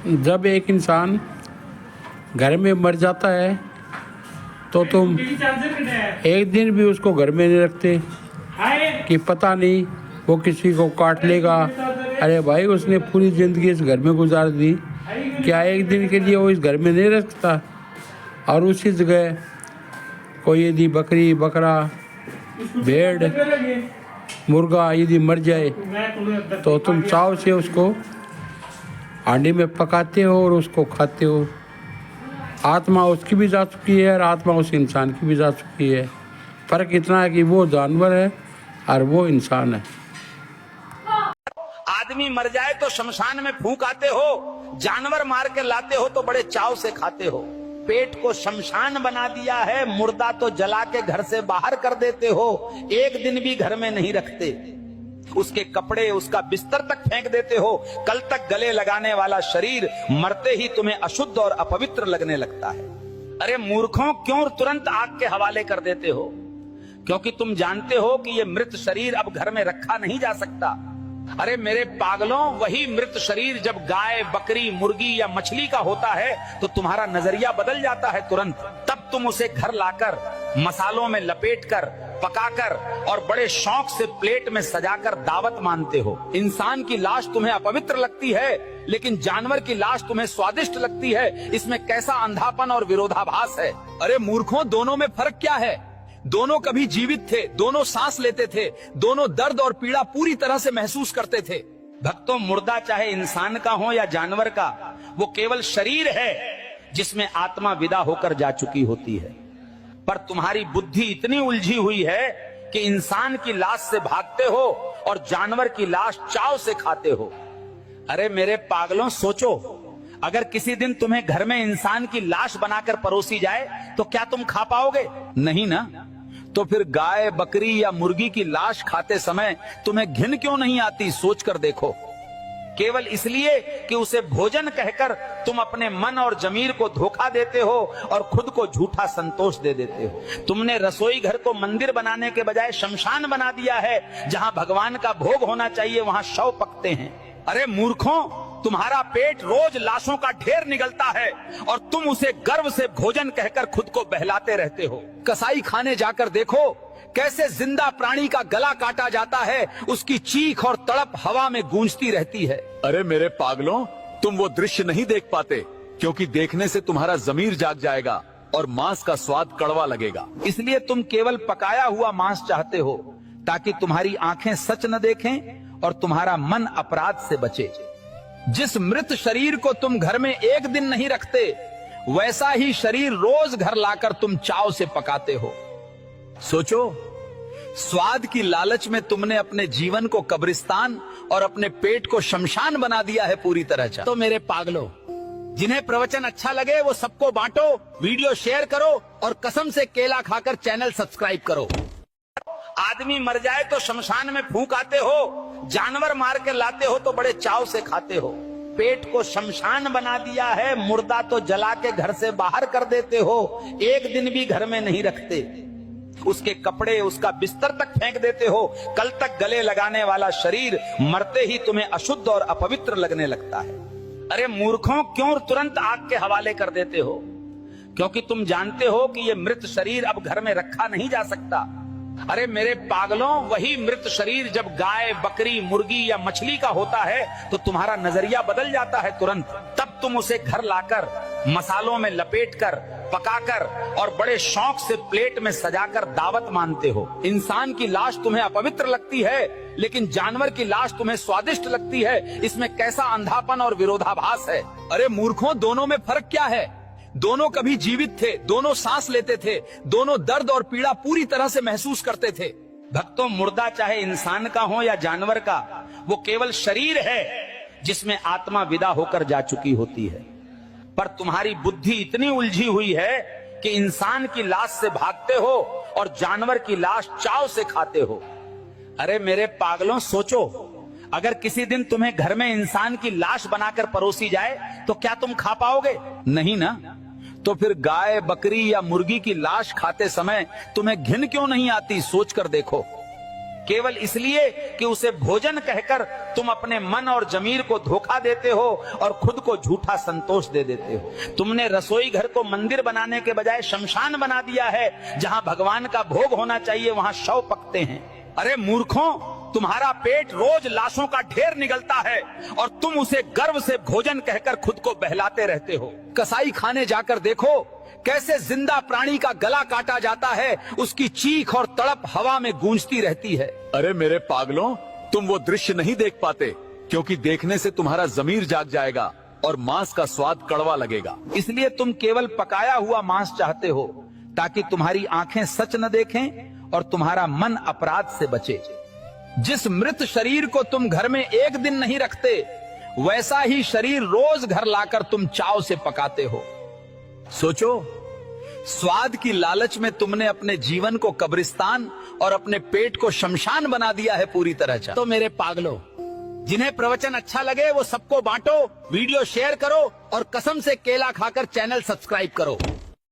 जब एक इंसान घर में मर जाता है तो तुम एक दिन भी उसको घर में नहीं रखते कि पता नहीं वो किसी को काट लेगा। अरे भाई, उसने पूरी ज़िंदगी इस घर में गुजार दी, क्या एक दिन के लिए वो इस घर में नहीं रखता? और उसी जगह कोई यदि बकरी, बकरा, भेड़, मुर्गा यदि मर जाए तो तुम चाव से उसको हांडी में पकाते हो और उसको खाते हो। आत्मा उसकी भी जा चुकी है और आत्मा उस इंसान की भी जा चुकी है। फर्क इतना है कि वो जानवर है और वो इंसान है। आदमी मर जाए तो शमशान में फूंक आते हो, जानवर मार के लाते हो तो बड़े चाव से खाते हो। पेट को शमशान बना दिया है, मुर्दा तो जला के घर से बाहर कर देते हो, एक दिन भी घर में नहीं रखते। उसके कपड़े, उसका बिस्तर तक फेंक देते हो। कल तक गले लगाने वाला शरीर मरते ही तुम्हें अशुद्ध और अपवित्र लगने लगता है। अरे मूर्खों, क्यों तुरंत आग के हवाले कर देते हो? क्योंकि तुम जानते हो कि यह मृत शरीर अब घर में रखा नहीं जा सकता। अरे मेरे पागलों, वही मृत शरीर जब गाय, बकरी, मुर्गी या मछली का होता है तो तुम्हारा नजरिया बदल जाता है तुरंत। तब तुम उसे घर लाकर मसालों में लपेटकर, पकाकर और बड़े शौक से प्लेट में सजाकर दावत मानते हो। इंसान की लाश तुम्हें अपवित्र लगती है, लेकिन जानवर की लाश तुम्हें स्वादिष्ट लगती है। इसमें कैसा अंधापन और विरोधाभास है। अरे मूर्खों, दोनों में फर्क क्या है? दोनों कभी जीवित थे, दोनों सांस लेते थे, दोनों दर्द और पीड़ा पूरी तरह से महसूस करते थे। भक्तों, मुर्दा चाहे इंसान का हो या जानवर का, वो केवल शरीर है जिसमें आत्मा विदा होकर जा चुकी होती है। पर तुम्हारी बुद्धि इतनी उलझी हुई है कि इंसान की लाश से भागते हो और जानवर की लाश चाव से खाते हो। अरे मेरे पागलों, सोचो, अगर किसी दिन तुम्हें घर में इंसान की लाश बनाकर परोसी जाए तो क्या तुम खा पाओगे? नहीं ना। तो फिर गाय, बकरी या मुर्गी की लाश खाते समय तुम्हें घिन क्यों नहीं आती? सोच कर देखो। केवल इसलिए कि उसे भोजन कहकर तुम अपने मन और जमीर को धोखा देते हो और खुद को झूठा संतोष दे देते हो। तुमने रसोई घर को मंदिर बनाने के बजाय शमशान बना दिया है। जहां भगवान का भोग होना चाहिए वहां शव पकते हैं। अरे मूर्खों, तुम्हारा पेट रोज लाशों का ढेर निगलता है और तुम उसे गर्व से भोजन कहकर खुद को बहलाते रहते हो। कसाई खाने जाकर देखो कैसे जिंदा प्राणी का गला काटा जाता है, उसकी चीख और तड़प हवा में गूंजती रहती है। अरे मेरे पागलों, तुम वो दृश्य नहीं देख पाते क्योंकि देखने से तुम्हारा जमीर जाग जाएगा और मांस का स्वाद कड़वा लगेगा। इसलिए तुम केवल पकाया हुआ मांस चाहते हो ताकि तुम्हारी आंखें सच न देखें और तुम्हारा मन अपराध से बचे। जिस मृत शरीर को तुम घर में एक दिन नहीं रखते, वैसा ही शरीर रोज घर लाकर तुम चाव से पकाते हो। सोचो, स्वाद की लालच में तुमने अपने जीवन को कब्रिस्तान और अपने पेट को शमशान बना दिया है पूरी तरह। तो मेरे पागलों, जिन्हें प्रवचन अच्छा लगे वो सबको बांटो, वीडियो शेयर करो और कसम से केला खाकर चैनल सब्सक्राइब करो। आदमी मर जाए तो शमशान में फूंक आते हो, जानवर मार के लाते हो तो बड़े चाव से खाते हो। पेट को शमशान बना दिया है, मुर्दा तो जला के घर से बाहर कर देते हो, एक दिन भी घर में नहीं रखते। उसके कपड़े, उसका बिस्तर तक फेंक देते हो। कल तक गले लगाने वाला शरीर मरते ही तुम्हें अशुद्ध और अपवित्र लगने लगता है। अरे मूर्खों, क्यों तुरंत आग के हवाले कर देते हो? क्योंकि तुम जानते हो कि यह मृत शरीर अब घर में रखा नहीं जा सकता। अरे मेरे पागलों, वही मृत शरीर जब गाय, बकरी, मुर्गी या मछली का होता है तो तुम्हारा नजरिया बदल जाता है तुरंत। तब तुम उसे घर लाकर मसालों में लपेटकर, पकाकर और बड़े शौक से प्लेट में सजाकर दावत मानते हो। इंसान की लाश तुम्हें अपवित्र लगती है, लेकिन जानवर की लाश तुम्हें स्वादिष्ट लगती है। इसमें कैसा अंधापन और विरोधाभास है। अरे मूर्खों, दोनों में फर्क क्या है? दोनों कभी जीवित थे, दोनों सांस लेते थे, दोनों दर्द और पीड़ा पूरी तरह से महसूस करते थे। भक्तों, मुर्दा चाहे इंसान का हो या जानवर का, वो केवल शरीर है जिसमें आत्मा विदा होकर जा चुकी होती है। पर तुम्हारी बुद्धि इतनी उलझी हुई है कि इंसान की लाश से भागते हो और जानवर की लाश चाव से खाते हो। अरे मेरे पागलों, सोचो, अगर किसी दिन तुम्हें घर में इंसान की लाश बनाकर परोसी जाए तो क्या तुम खा पाओगे? नहीं ना। तो फिर गाय, बकरी या मुर्गी की लाश खाते समय तुम्हें घिन क्यों नहीं आती? सोच कर देखो। केवल इसलिए कि उसे भोजन कहकर तुम अपने मन और जमीर को धोखा देते हो और खुद को झूठा संतोष दे देते हो। तुमने रसोई घर को मंदिर बनाने के बजाय शमशान बना दिया है। जहां भगवान का भोग होना चाहिए वहां शव पकते हैं। अरे मूर्खों, तुम्हारा पेट रोज लाशों का ढेर निगलता है और तुम उसे गर्व से भोजन कहकर खुद को बहलाते रहते हो। कसाई खाने जाकर देखो कैसे जिंदा प्राणी का गला काटा जाता है, उसकी चीख और तड़प हवा में गूंजती रहती है। अरे मेरे पागलों, तुम वो दृश्य नहीं देख पाते क्योंकि देखने से तुम्हारा जमीर जाग जाएगा और मांस का स्वाद कड़वा लगेगा। इसलिए तुम केवल पकाया हुआ मांस चाहते हो ताकि तुम्हारी आंखें सच न देखें और तुम्हारा मन अपराध से बचे। जिस मृत शरीर को तुम घर में एक दिन नहीं रखते, वैसा ही शरीर रोज घर लाकर तुम चाव से पकाते हो। सोचो, स्वाद की लालच में तुमने अपने जीवन को कब्रिस्तान और अपने पेट को शमशान बना दिया है पूरी तरह। तो मेरे पागलों, जिन्हें प्रवचन अच्छा लगे वो सबको बांटो, वीडियो शेयर करो और कसम से केला खाकर चैनल सब्सक्राइब करो।